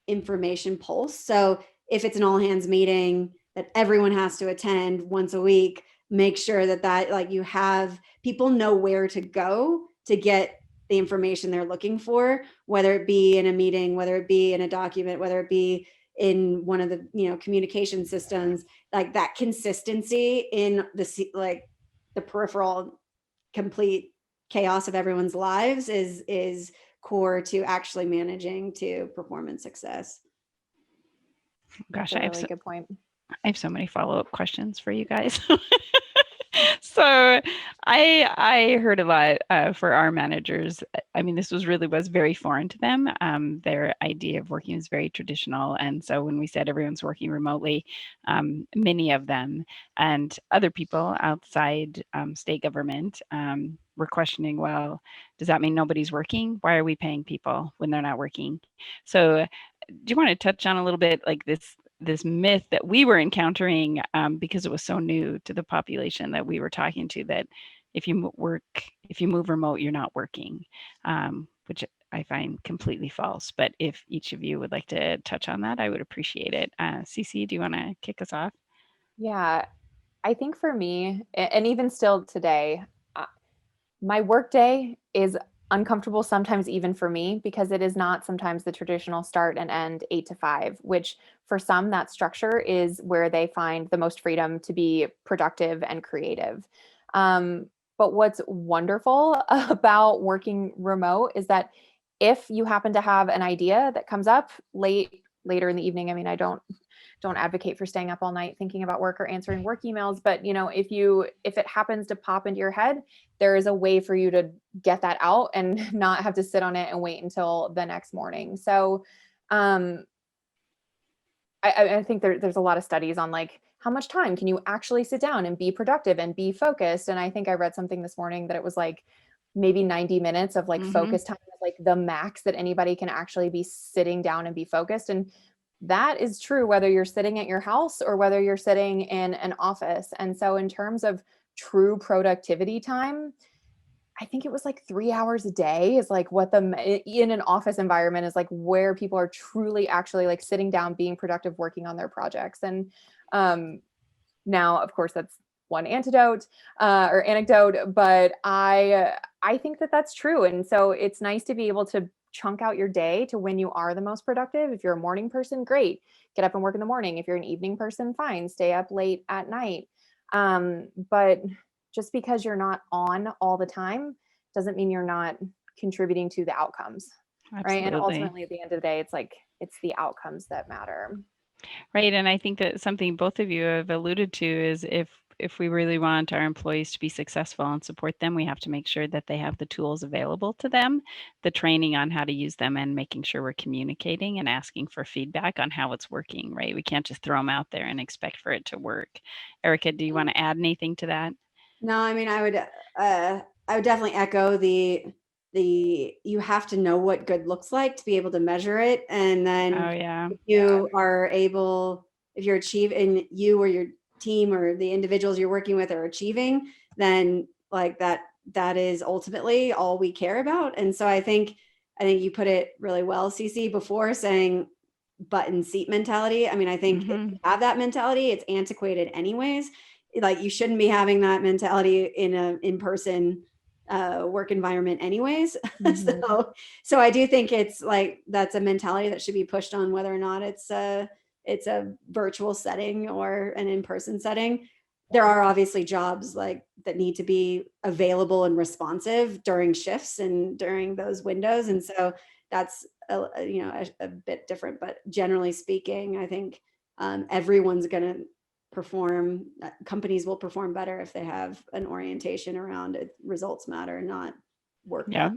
information pulse. So if it's an all hands meeting that everyone has to attend once a week, make sure that like you have people know where to go to get the information they're looking for, whether it be in a meeting, whether it be in a document, whether it be in one of the communication systems. Like that consistency in the peripheral complete chaos of everyone's lives is core to actually managing to performance success. Gosh, That's a really good point. I have so many follow-up questions for you guys. So I heard a lot for our managers. I mean, this was very foreign to them. Their idea of working is very traditional. And so when we said everyone's working remotely, many of them and other people outside state government were questioning, well, does that mean nobody's working? Why are we paying people when they're not working? So do you want to touch on a little bit like this myth that we were encountering because it was so new to the population that we were talking to, that if you move remote, you're not working, which I find completely false. But if each of you would like to touch on that, I would appreciate it. Cece, do you want to kick us off? Yeah, I think for me, and even still today, my workday is uncomfortable sometimes even for me, because it is not sometimes the traditional start and end 8 to 5, which for some, that structure is where they find the most freedom to be productive and creative. But what's wonderful about working remote is that if you happen to have an idea that comes up later in the evening, I mean, I don't advocate for staying up all night thinking about work or answering work emails, but if it happens to pop into your head, there is a way for you to get that out and not have to sit on it and wait until the next morning. So I think there's a lot of studies on like how much time can you actually sit down and be productive and be focused. And I think I read something this morning that it was like maybe 90 minutes of like focus time is like the max that anybody can actually be sitting down and be focused. And that is true whether you're sitting at your house or whether you're sitting in an office. And so in terms of true productivity time, I think it was like 3 hours a day is like what in an office environment is like where people are truly actually like sitting down, being productive, working on their projects. And now, of course, that's one anecdote, but I think that that's true. And so it's nice to be able to chunk out your day to when you are the most productive. If you're a morning person, great, get up and work in the morning. If you're an evening person, fine, stay up late at night. But just because you're not on all the time doesn't mean you're not contributing to the outcomes. Absolutely. Right. And ultimately at the end of the day, it's the outcomes that matter. Right. And I think that something both of you have alluded to is if we really want our employees to be successful and support them, we have to make sure that they have the tools available to them, the training on how to use them, and making sure we're communicating and asking for feedback on how it's working, right? We can't just throw them out there and expect for it to work. Erica, do you want to add anything to that? No, I mean, I would definitely echo the you have to know what good looks like to be able to measure it. And then if you are able, if you're achieving, you or your team or the individuals you're working with are achieving, then like that is ultimately all we care about. And so I think you put it really well, Cece, before saying button seat mentality. I mean, I think if you have that mentality, it's antiquated anyways. Like you shouldn't be having that mentality in a in-person work environment anyways. So I do think it's like, that's a mentality that should be pushed on, whether or not it's a virtual setting or an in-person setting. There are obviously jobs like that need to be available and responsive during shifts and during those windows. And so that's a bit different, but generally speaking, I think everyone's going to perform. Companies will perform better if they have an orientation around results matter, not work. Yeah.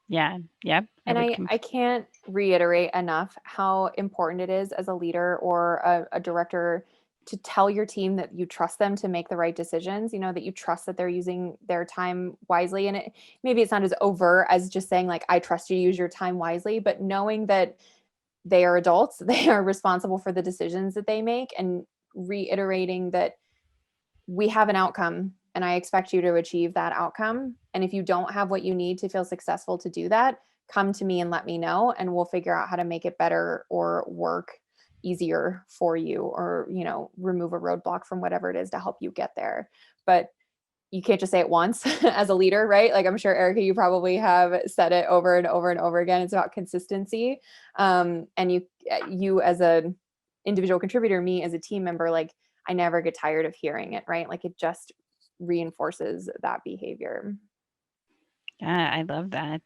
Yeah. Yep. And I can't reiterate enough how important it is as a leader or a director to tell your team that you trust them to make the right decisions, that you trust that they're using their time wisely. And maybe it's not as overt as just saying like, I trust you to use your time wisely, but knowing that they are adults, they are responsible for the decisions that they make, and reiterating that we have an outcome and I expect you to achieve that outcome. And if you don't have what you need to feel successful to do that, come to me and let me know, and we'll figure out how to make it better or work easier for you, or, remove a roadblock from whatever it is to help you get there. But you can't just say it once as a leader, right? Like I'm sure, Erica, you probably have said it over and over and over again. It's about consistency. And you as a individual contributor, me as a team member, like I never get tired of hearing it, right? Like it just reinforces that behavior. Yeah, I love that.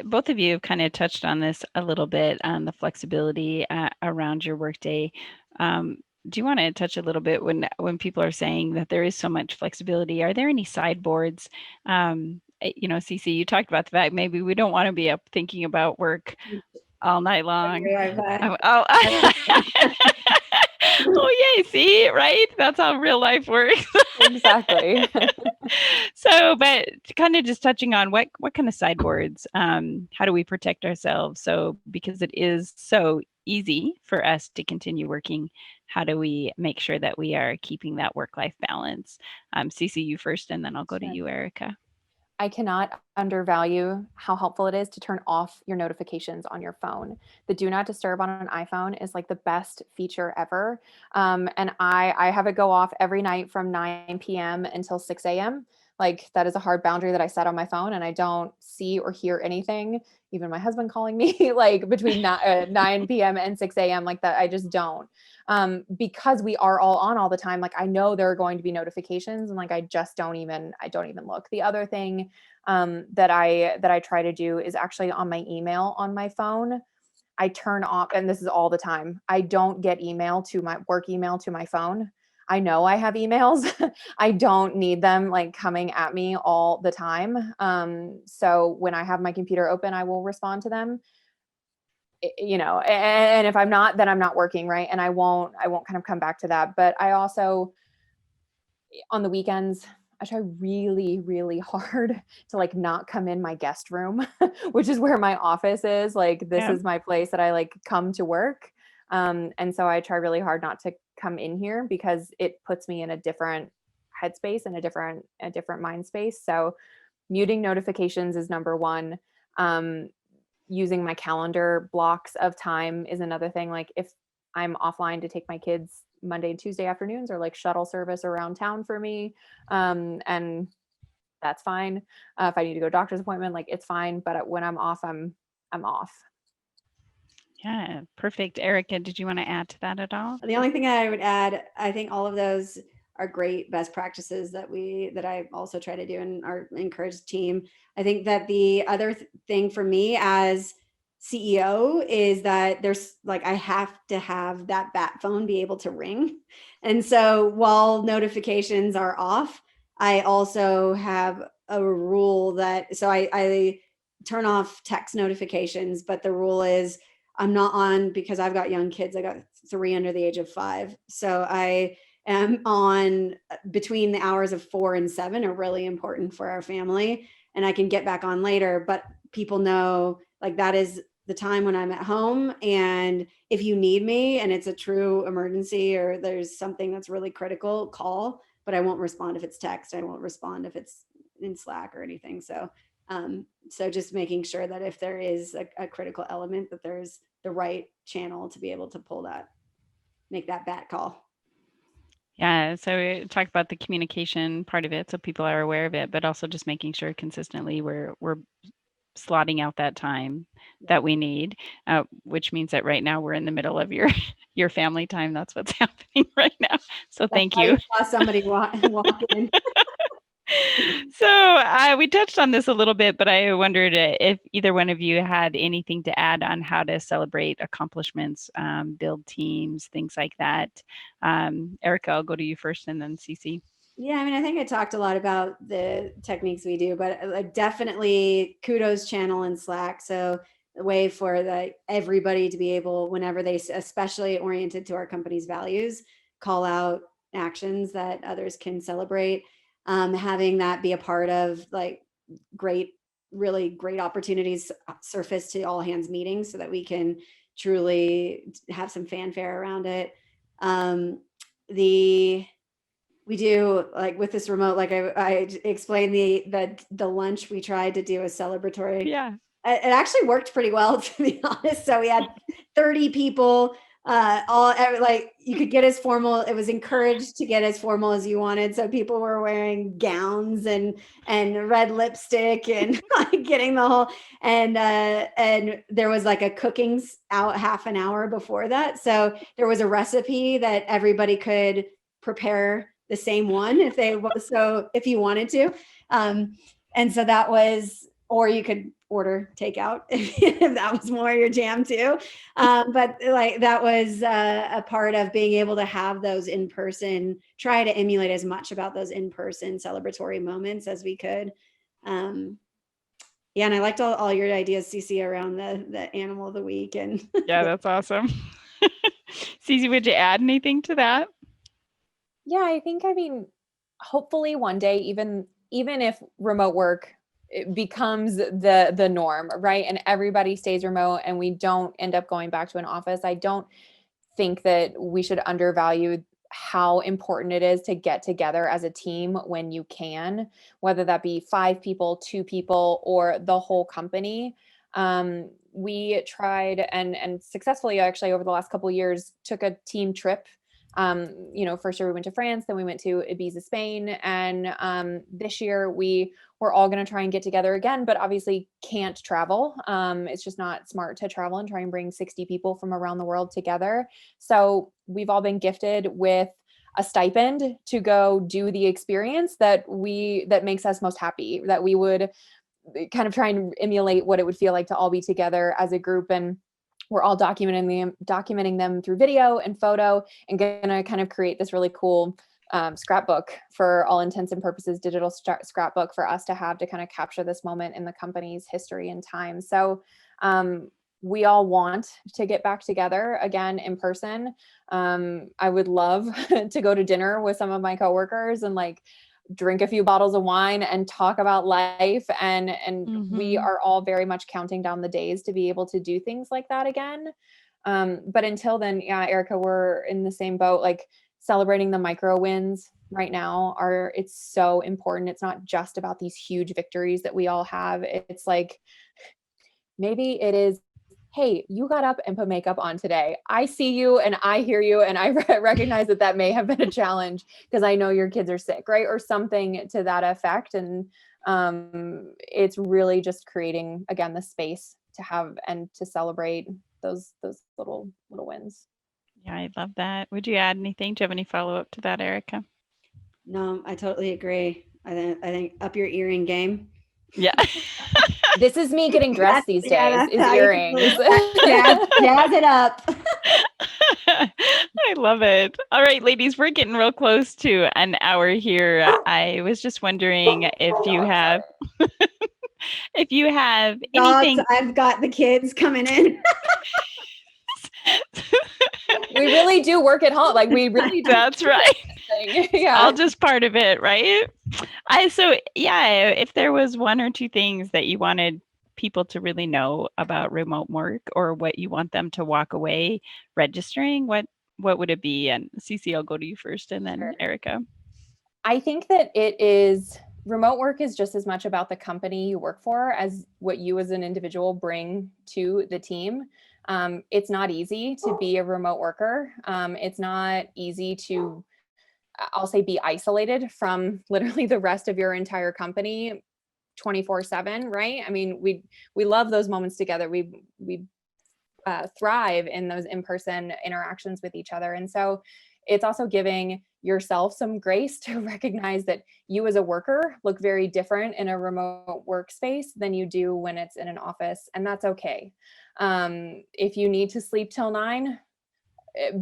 Both of you have kind of touched on this a little bit, on the flexibility around your workday. Do you want to touch a little bit when people are saying that there is so much flexibility? Are there any sideboards? Cece, you talked about the fact maybe we don't want to be up thinking about work all night long. Oh, yay. See, right? That's how real life works. Exactly. So, but kind of just touching on what kind of sideboards, how do we protect ourselves? So, because it is so easy for us to continue working, how do we make sure that we are keeping that work-life balance? Cece, you first, and then I'll go to you, Erica. I cannot undervalue how helpful it is to turn off your notifications on your phone. The do not disturb on an iPhone is like the best feature ever. And I have it go off every night from 9 p.m. until 6 a.m. Like that is a hard boundary that I set on my phone, and I don't see or hear anything, even my husband calling me like between 9 p.m. and 6 a.m. like that. I just don't. Because we are all on all the time. Like I know there are going to be notifications, and like I don't even look. The other thing that I try to do is actually on my email on my phone, I turn off, and this is all the time, I don't get email to my work email to my phone. I know I have emails. I don't need them like coming at me all the time. So when I have my computer open, I will respond to them. And if I'm not, then I'm not working, right? And I won't kind of come back to that. But I also, on the weekends, I try really, really hard to like not come in my guest room, which is where my office is. Like this is my place that I like come to work. And so I try really hard not to come in here because it puts me in a different headspace and a different mind space. So muting notifications is number one. Using my calendar blocks of time is another thing. Like if I'm offline to take my kids Monday and Tuesday afternoons, or like shuttle service around town for me. And that's fine. If I need to go to doctor's appointment, like it's fine. But when I'm off, I'm off. Yeah, perfect. Erica, did you want to add to that at all? The only thing I would add, I think all of those are great best practices that I also try to do in our encouraged team. I think that the other thing for me as CEO is that there's like, I have to have that bat phone be able to ring. And so while notifications are off, I also have a rule that, so I turn off text notifications, but the rule is I'm not on, because I've got young kids. I got 3 under the age of 5. So I am on between the hours of 4 and 7 are really important for our family. And I can get back on later, but people know like that is the time when I'm at home. And if you need me and it's a true emergency or there's something that's really critical, call, but I won't respond if it's text. I won't respond if it's in Slack or anything. So just making sure that if there is a critical element, that there's the right channel to be able to make that bat call. Yeah, so we talked about the communication part of it, so people are aware of it, but also just making sure consistently we're slotting out that time that we need, which means that right now we're in the middle of your your family time. That's what's happening right now. So thank you. I saw somebody walk in. So we touched on this a little bit, but I wondered if either one of you had anything to add on how to celebrate accomplishments, build teams, things like that. Erica, I'll go to you first and then Cece. Yeah, I mean, I think I talked a lot about the techniques we do, but definitely kudos channel in Slack. So a way for everybody to be able, whenever they, especially oriented to our company's values, call out actions that others can celebrate. Having that be a part of like really great opportunities surface to all hands meetings so that we can truly have some fanfare around it. We do, like with this remote, like I explained the lunch, we tried to do a celebratory. Yeah. It actually worked pretty well, to be honest. So we had 30 people, like you could get as formal. It was encouraged to get as formal as you wanted. So people were wearing gowns and red lipstick and like getting the whole, and there was like a cooking out half an hour before that. So there was a recipe that everybody could prepare the same one if you wanted to. And so that was, or you could order takeout if that was more your jam too. But like that was a part of being able to have those in-person, try to emulate as much about those in-person celebratory moments as we could. Yeah, and I liked all your ideas, Cece, around the animal of the week. And yeah, that's awesome. Cece, would you add anything to that? Yeah, I mean, hopefully one day, even if remote work becomes the norm, right? And everybody stays remote and we don't end up going back to an office, I don't think that we should undervalue how important it is to get together as a team when you can, whether that be 5 people, 2 people, or the whole company. We tried and successfully actually over the last couple of years took a team trip. First year we went to France, then we went to Ibiza, Spain. And this year we're all going to try and get together again, but obviously can't travel. It's just not smart to travel and try and bring 60 people from around the world together. So we've all been gifted with a stipend to go do the experience that makes us most happy, that we would kind of try and emulate what it would feel like to all be together as a group. And we're all documenting them through video and photo, and gonna kind of create this really cool scrapbook, for all intents and purposes, digital scrapbook for us to have to kind of capture this moment in the company's history and time. So we all want to get back together again in person. I would love to go to dinner with some of my coworkers and like drink a few bottles of wine and talk about life. And we are all very much counting down the days to be able to do things like that again. But until then, yeah, Erica, we're in the same boat, like celebrating the micro wins right now it's so important. It's not just about these huge victories that we all have. It's like, maybe it is, hey, you got up and put makeup on today. I see you and I hear you, and I recognize that may have been a challenge because I know your kids are sick, right? Or something to that effect. And it's really just creating, again, the space to have and to celebrate those little wins. Yeah, I love that. Would you add anything? Do you have any follow-up to that, Erica? No, I totally agree. I think up your earring game. Yeah. This is me getting dressed these days, is earrings. Jazz it up. I love it. All right, ladies, we're getting real close to an hour here. I was just wondering if you have anything. Dogs, I've got the kids coming in. We really do work at home. Like we really do. That's right. Yeah. All just part of it, right? If there was 1 or 2 things that you wanted people to really know about remote work, or what you want them to walk away registering, what would it be? And Cece, I'll go to you first, and then Sure. Erica. I think that remote work is just as much about the company you work for as what you as an individual bring to the team. It's not easy to be a remote worker. It's not easy to, I'll say, be isolated from literally the rest of your entire company 24/7, right? I mean, we love those moments together. We thrive in those in-person interactions with each other. And so it's also giving yourself some grace to recognize that you as a worker look very different in a remote workspace than you do when it's in an office, and that's okay. If you need to sleep till 9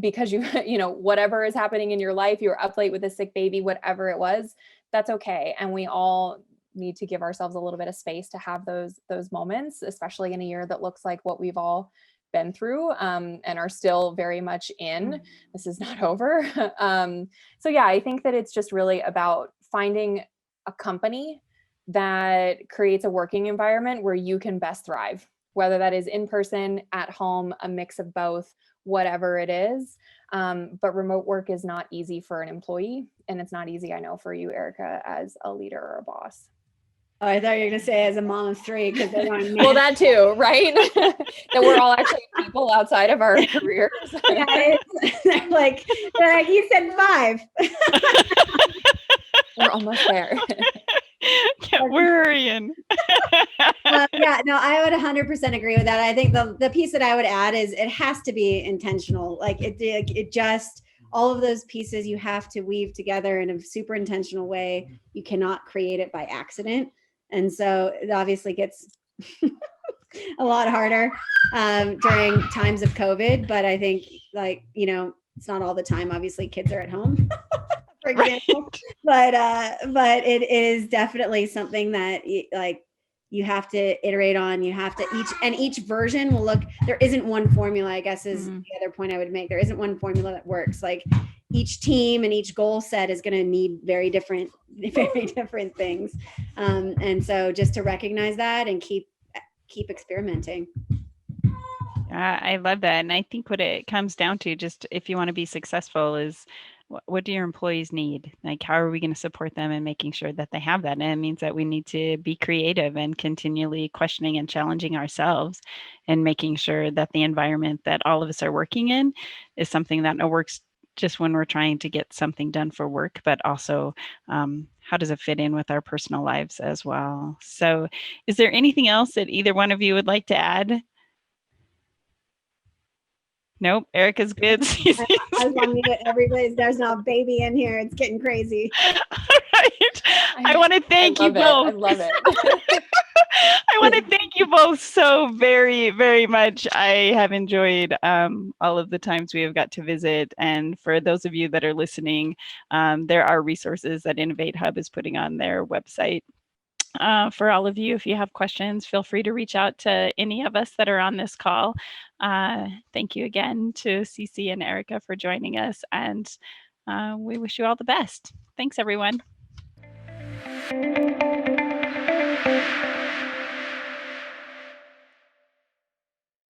because whatever is happening in your life, you're up late with a sick baby, whatever it was, that's okay. And we all need to give ourselves a little bit of space to have those moments, especially in a year that looks like what we've all been through, and are still very much in. This is not over. So yeah, I think that it's just really about finding a company that creates a working environment where you can best thrive, whether that is in person, at home, a mix of both, whatever it is. But remote work is not easy for an employee, and it's not easy, I know, for you, Erica, as a leader or a boss. Oh, I thought you were going to say as a mom of 3, because they're going, well, that too, right? That we're all actually people outside of our careers. Yeah, they're like, you said 5. We're almost there. Yeah, we're hurrying. Yeah, no, I would 100% agree with that. I think the piece that I would add is it has to be intentional. Like it just, all of those pieces you have to weave together in a super intentional way. You cannot create it by accident. And so it obviously gets a lot harder during times of COVID. But I think, like, it's not all the time. Obviously, kids are at home, for example. Right. But it is definitely something that you have to iterate on. You have to each version will look. There isn't one formula, I guess, is the other point I would make. There isn't one formula that works. Like each team and each goal set is going to need very different things. And so just to recognize that and keep experimenting. I love that. And I think what it comes down to, just if you want to be successful, is what do your employees need? Like, how are we going to support them in making sure that they have that? And it means that we need to be creative and continually questioning and challenging ourselves, and making sure that the environment that all of us are working in is something that works just when we're trying to get something done for work, but also how does it fit in with our personal lives as well? So is there anything else that either one of you would like to add? Nope, Erica's good. I was on mute. There's no baby in here. It's getting crazy. Right. I want to thank you both. I love it. I want to thank you both so very, very much. I have enjoyed all of the times we have got to visit. And for those of you that are listening, there are resources that Innovate Hub is putting on their website. For all of you, if you have questions, feel free to reach out to any of us that are on this call. Thank you again to Cece and Erica for joining us, and we wish you all the best. Thanks, everyone.